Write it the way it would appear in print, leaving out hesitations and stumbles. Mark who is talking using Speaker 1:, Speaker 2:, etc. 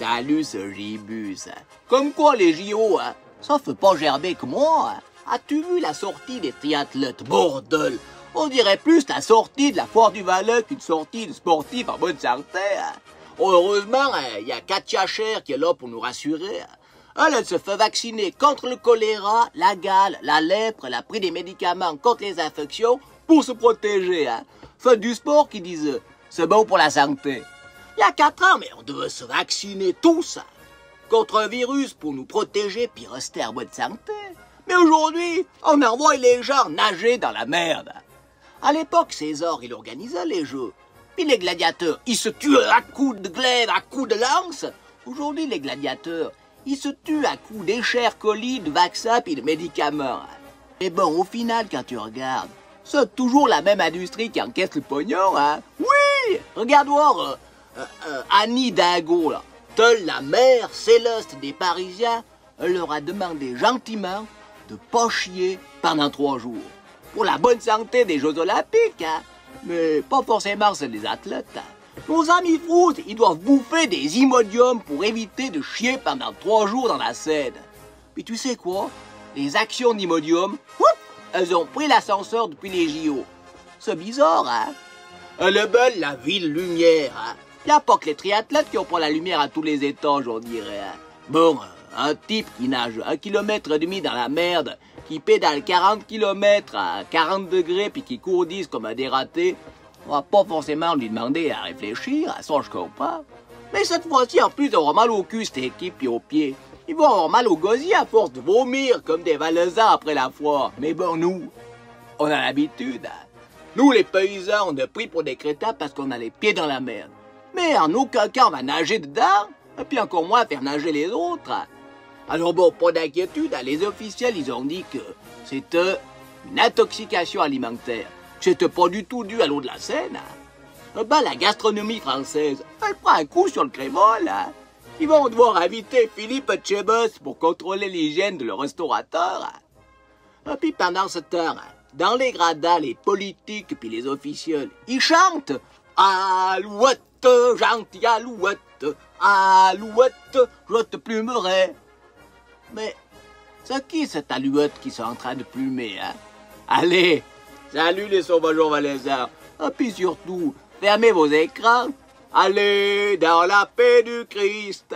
Speaker 1: Salut ce gibus. Comme quoi les JO, ça fait pas gerber que moi. As-tu vu la sortie des triathlètes? Bordel! On dirait plus la sortie de la foire du Valais qu'une sortie de sportifs en bonne santé. Heureusement, il y a Katia Cher qui est là pour nous rassurer. Elle se fait vacciner contre le choléra, la gale, la lèpre, elle a pris des médicaments contre les infections pour se protéger. Fait du sport qui disent c'est bon pour la santé. Il y a 4 ans, mais on devait se vacciner tous contre un virus pour nous protéger puis rester en bonne santé. Mais aujourd'hui, on envoie les gens nager dans la merde. À l'époque, César, il organisait les jeux. Puis les gladiateurs, ils se tuaient à coups de glaive, à coups de lance. Aujourd'hui, les gladiateurs, ils se tuent à coups d'échers, colis, de vaccins puis de médicaments. Mais bon, au final, quand tu regardes, c'est toujours la même industrie qui encaisse le pognon, hein? Oui! Regarde voir Annie Dingo, là. Telle la mère céleste des Parisiens, elle leur a demandé gentiment de pas chier pendant 3 jours. Pour la bonne santé des Jeux Olympiques, hein? Mais pas forcément celle des athlètes. Hein? Nos amis fous, ils doivent bouffer des Imodium pour éviter de chier pendant 3 jours dans la Seine. Puis tu sais quoi? Les actions d'Imodium, elles ont pris l'ascenseur depuis les JO. C'est bizarre, hein? Elle est belle, la ville lumière, hein? Y a pas que les triathlètes qui ont pas la lumière à tous les étages, on dirait, hein? Bon, un type qui nage 1,5 km dans la merde, qui pédale 40 km à 40 degrés puis qui courdise comme un dératé, on va pas forcément lui demander à réfléchir, à ça je comprends. Mais cette fois-ci, en plus d'avoir mal au cul, cette équipe, puis aux pieds, ils vont avoir mal au gosier à force de vomir comme des Valaisans après la foire. Mais bon, nous, on a l'habitude. Hein? Nous, les paysans, on est pris pour des crétins parce qu'on a les pieds dans la merde. Mais en aucun cas, on va nager dedans, et puis encore moins faire nager les autres. Alors bon, pas d'inquiétude, les officiels, ils ont dit que c'était une intoxication alimentaire. C'était pas du tout dû à l'eau de la Seine. Hein. Ben, la gastronomie française, elle prend un coup sur le crémol. Hein. Ils vont devoir inviter Philippe Etchebest pour contrôler l'hygiène de leur restaurateur. Hein. Et puis pendant ce temps, dans les gradins, les politiques puis les officiels, ils chantent « Alouette, gentille alouette, alouette, je te plumerai ». Mais c'est qui cette alouette qui sont en train de plumer, hein? Allez, salut les sauvageons valaisans. Et puis surtout, fermez vos écrans. Allez dans la paix du Christ.